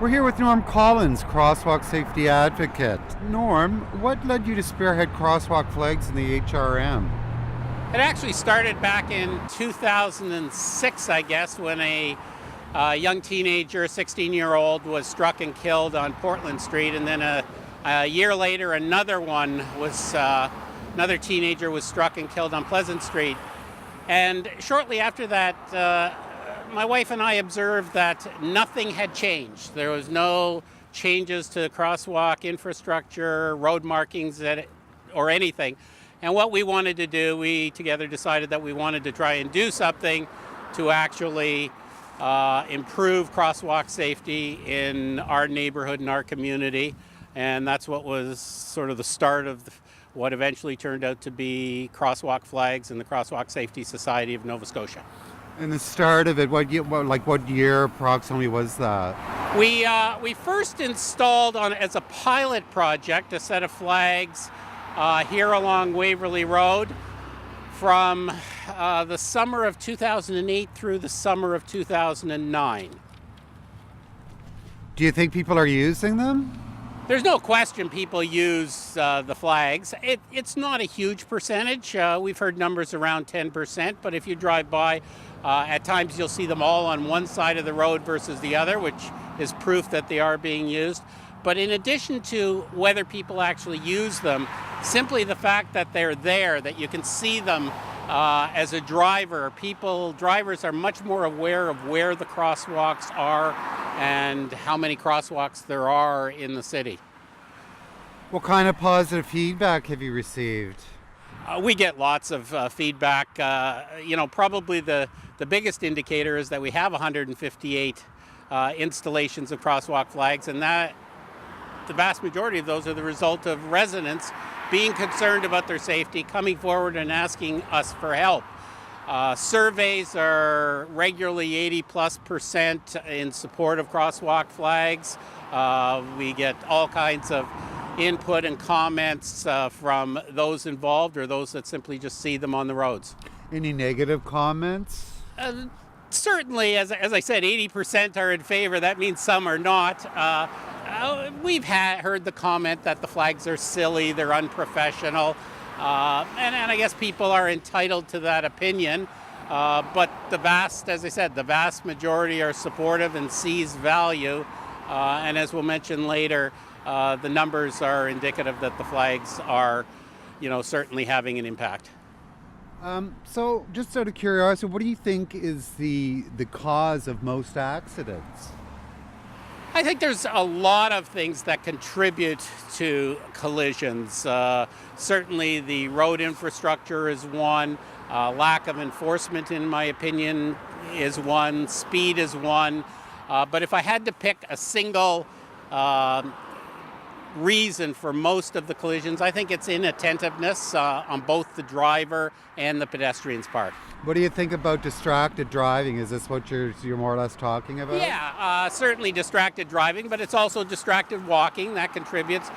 We're here with Norm Collins, crosswalk safety advocate. Norm, what led you to spearhead crosswalk flags in the HRM? It actually started back in 2006, I guess, when a young teenager, a 16-year-old, was struck and killed on Portland Street, and then a year later, another teenager was struck and killed on Pleasant Street. And shortly after that, my wife and I observed that nothing had changed. There was no changes to crosswalk infrastructure, road markings, or anything. And what we wanted to do, we together decided that we wanted to try and do something to actually improve crosswalk safety in our neighborhood and our community. And that's what was sort of the start of what eventually turned out to be Crosswalk Flags and the Crosswalk Safety Society of Nova Scotia. And the start of it, what year approximately was that? We first installed as a pilot project a set of flags here along Waverly Road from the summer of 2008 through the summer of 2009. Do you think people are using them? There's no question people use the flags. It's not a huge percentage. We've heard numbers around 10%, but if you drive by, at times you'll see them all on one side of the road versus the other, which is proof that they are being used. But in addition to whether people actually use them, simply the fact that they're there, that you can see them as a driver, drivers are much more aware of where the crosswalks are and how many crosswalks there are in the city. What kind of positive feedback have you received? We get lots of feedback. Probably the biggest indicator is that we have 158 installations of crosswalk flags, and that the vast majority of those are the result of residents being concerned about their safety, coming forward and asking us for help. Surveys are regularly 80+% in support of crosswalk flags. We get all kinds of input and comments from those involved or those that simply just see them on the roads. Any negative comments? Certainly, as I said, 80% are in favor. That means some are not. We've heard the comment that the flags are silly, they're unprofessional, and I guess people are entitled to that opinion. But the vast majority are supportive and sees value. And as we'll mention later, the numbers are indicative that the flags are, certainly having an impact. So just out of curiosity, what do you think is the cause of most accidents? I think there's a lot of things that contribute to collisions. Certainly the road infrastructure is one. Lack of enforcement, in my opinion, is one. Speed is one. But if I had to pick a single reason for most of the collisions, I think it's inattentiveness on both the driver and the pedestrian's part. What do you think about distracted driving? Is this what you're more or less talking about? Yeah, certainly distracted driving, but it's also distracted walking that contributes.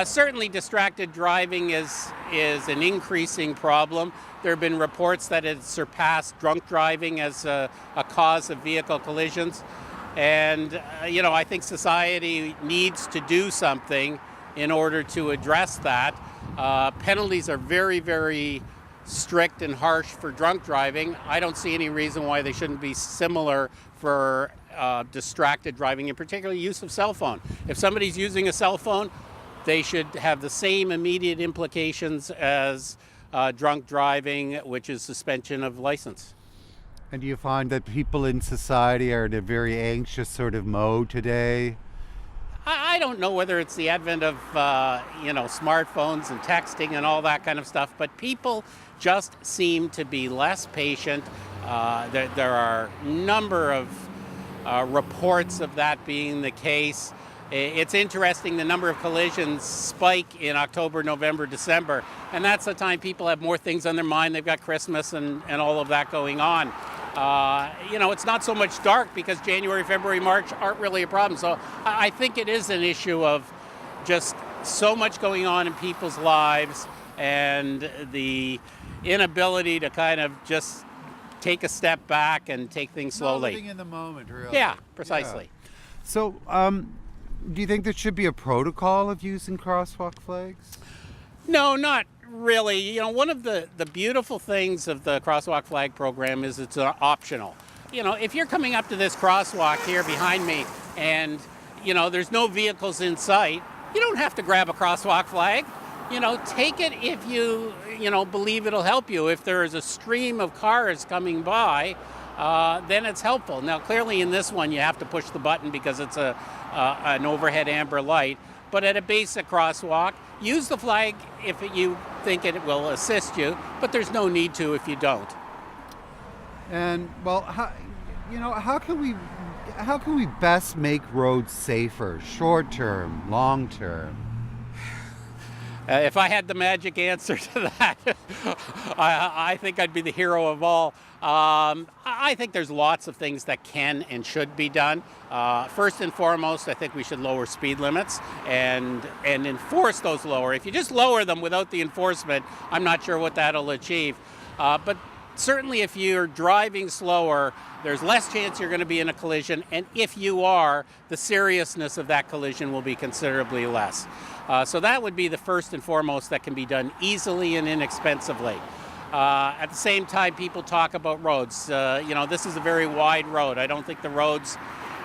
Certainly distracted driving is an increasing problem. There have been reports that it surpassed drunk driving as a cause of vehicle collisions. And, I think society needs to do something in order to address that. Penalties are very, very strict and harsh for drunk driving. I don't see any reason why they shouldn't be similar for distracted driving, and particularly use of cell phone. If somebody's using a cell phone, they should have the same immediate implications as drunk driving, which is suspension of license. And do you find that people in society are in a very anxious sort of mode today? I don't know whether it's the advent of smartphones and texting and all that kind of stuff, but people just seem to be less patient. There are a number of reports of that being the case. It's interesting, the number of collisions spike in October, November, December, and that's the time people have more things on their mind. They've got Christmas and all of that going on. It's not so much dark because January, February, March aren't really a problem. So I think it is an issue of just so much going on in people's lives and the inability to kind of just take a step back and take things slowly. Not living in the moment, really. Yeah, precisely. Yeah. So, do you think there should be a protocol of using crosswalk flags? No, not really. One of the beautiful things of the crosswalk flag program is it's optional. If you're coming up to this crosswalk here behind me and, there's no vehicles in sight, you don't have to grab a crosswalk flag. Take it if you, believe it'll help you. If there is a stream of cars coming by, then it's helpful. Now, clearly in this one, you have to push the button because it's an overhead amber light. But at a basic crosswalk, use the flag if you think it will assist you, but there's no need to if you don't. And well, how can we best make roads safer, short term, long term? If I had the magic answer to that, I think I'd be the hero of all. I think there's lots of things that can and should be done. First and foremost, I think we should lower speed limits and enforce those lower. If you just lower them without the enforcement, I'm not sure what that'll achieve. But certainly if you're driving slower, there's less chance you're going to be in a collision. And if you are, the seriousness of that collision will be considerably less. So that would be the first and foremost that can be done easily and inexpensively. At the same time, people talk about roads. This is a very wide road. I don't think the roads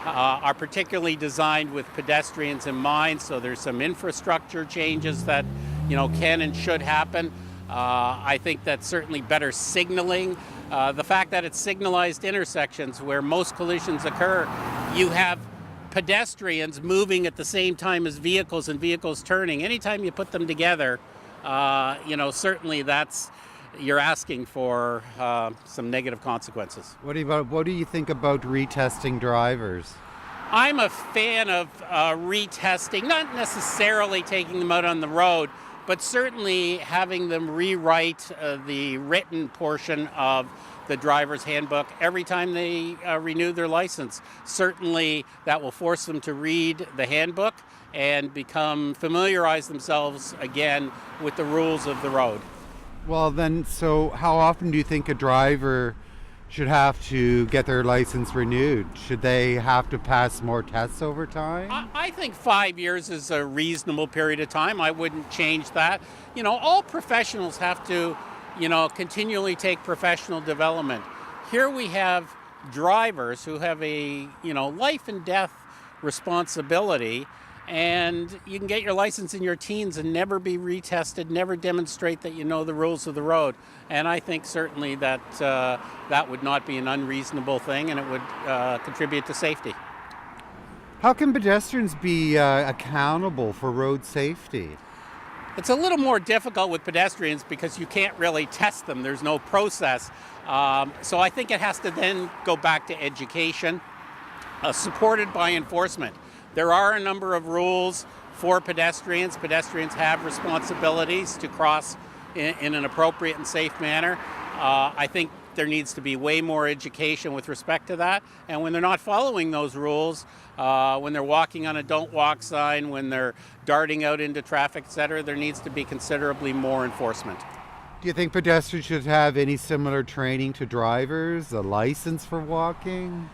are particularly designed with pedestrians in mind, so there's some infrastructure changes that, can and should happen. I think that certainly better signaling. The fact that it's signalized intersections where most collisions occur, you have pedestrians moving at the same time as vehicles and vehicles turning. Anytime you put them together, certainly you're asking for some negative consequences. What do you think about retesting drivers? I'm a fan of retesting, not necessarily taking them out on the road, but certainly having them rewrite the written portion of the driver's handbook every time they renew their license. Certainly that will force them to read the handbook and familiarize themselves again with the rules of the road. Well then, so how often do you think a driver should have to get their license renewed? Should they have to pass more tests over time? I think 5 years is a reasonable period of time. I wouldn't change that. All professionals have to, continually take professional development. Here we have drivers who have a, life and death responsibility, and you can get your license in your teens and never be retested, never demonstrate that you know the rules of the road. And I think certainly that that would not be an unreasonable thing, and it would contribute to safety. How can pedestrians be accountable for road safety? It's a little more difficult with pedestrians because you can't really test them. There's no process. So I think it has to then go back to education, supported by enforcement. There are a number of rules for pedestrians. Pedestrians have responsibilities to cross in an appropriate and safe manner. I think there needs to be way more education with respect to that. And when they're not following those rules, when they're walking on a don't walk sign, when they're darting out into traffic, et cetera, there needs to be considerably more enforcement. Do you think pedestrians should have any similar training to drivers, a license for walking?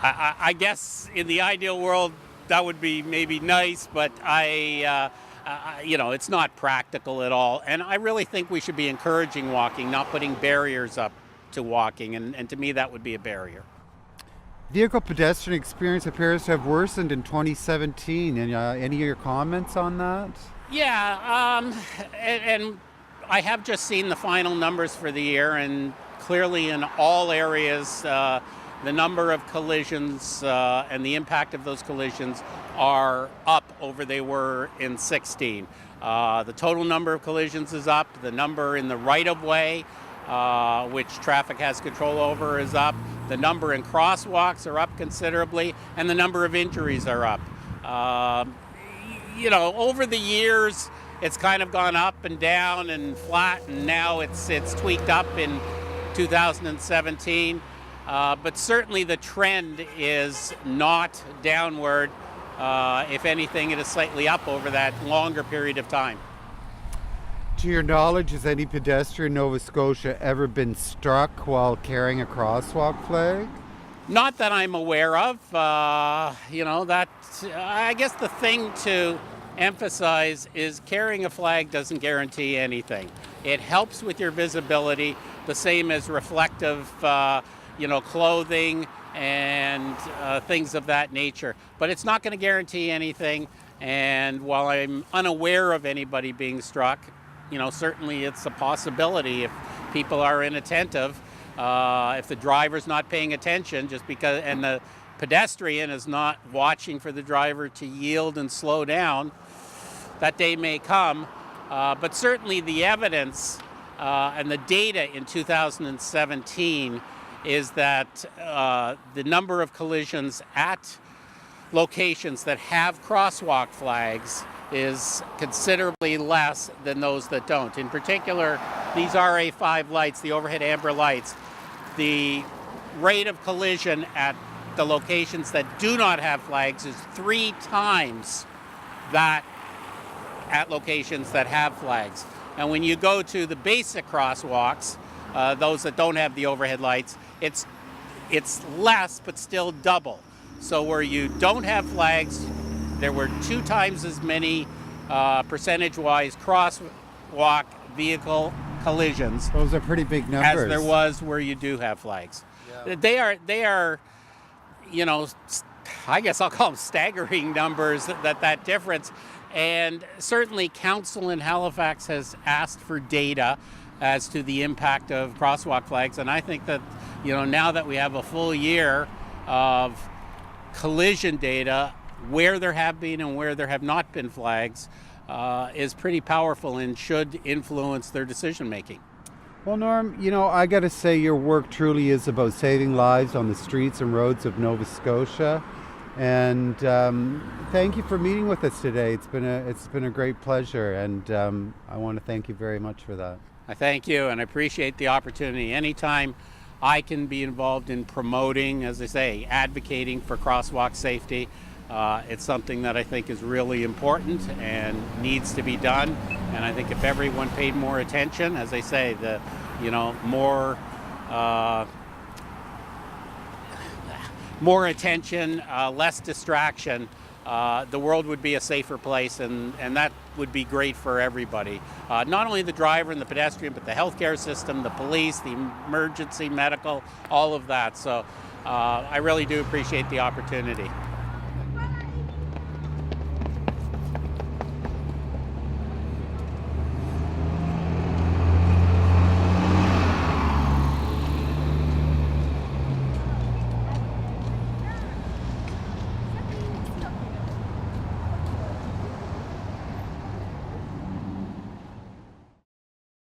I guess in the ideal world, that would be maybe nice, but it's not practical at all. And I really think we should be encouraging walking, not putting barriers up to walking. And to me, that would be a barrier. Vehicle-pedestrian experience appears to have worsened in 2017. And any of your comments on that? Yeah, and I have just seen the final numbers for the year, and clearly in all areas, the number of collisions and the impact of those collisions are up over they were in 16. The total number of collisions is up. The number in the right-of-way, which traffic has control over, is up. The number in crosswalks are up considerably, and the number of injuries are up. Over the years, it's kind of gone up and down and flat, and now it's tweaked up in 2017. But certainly the trend is not downward. If anything, it is slightly up over that longer period of time. To your knowledge, has any pedestrian in Nova Scotia ever been struck while carrying a crosswalk flag? Not that I'm aware of. That I guess the thing to emphasize is carrying a flag doesn't guarantee anything. It helps with your visibility, the same as reflective, clothing and things of that nature. But it's not going to guarantee anything. And while I'm unaware of anybody being struck, certainly it's a possibility if people are inattentive. If the driver's not paying attention, and the pedestrian is not watching for the driver to yield and slow down, that day may come. But certainly the evidence and the data in 2017 is that the number of collisions at locations that have crosswalk flags is considerably less than those that don't. In particular, these RA5 lights, the overhead amber lights, the rate of collision at the locations that do not have flags is 3 times that at locations that have flags. And when you go to the basic crosswalks, those that don't have the overhead lights, it's less but still double. So where you don't have flags, there were 2 times as many percentage-wise crosswalk vehicle collisions. Those are pretty big numbers. As there was where you do have flags. Yeah. They are, I guess I'll call them staggering numbers, that difference. And certainly council in Halifax has asked for data as to the impact of crosswalk flags. And I think that, now that we have a full year of collision data, where there have been and where there have not been flags, is pretty powerful and should influence their decision making. Well, Norm, I got to say your work truly is about saving lives on the streets and roads of Nova Scotia. And thank you for meeting with us today. It's been a great pleasure, and I want to thank you very much for that. I thank you, and I appreciate the opportunity. Anytime I can be involved in promoting, as I say, advocating for crosswalk safety, it's something that I think is really important and needs to be done. And I think if everyone paid more attention, as I say, more attention, less distraction, the world would be a safer place, and that would be great for everybody. Not only the driver and the pedestrian, but the healthcare system, the police, the emergency medical, all of that. So I really do appreciate the opportunity.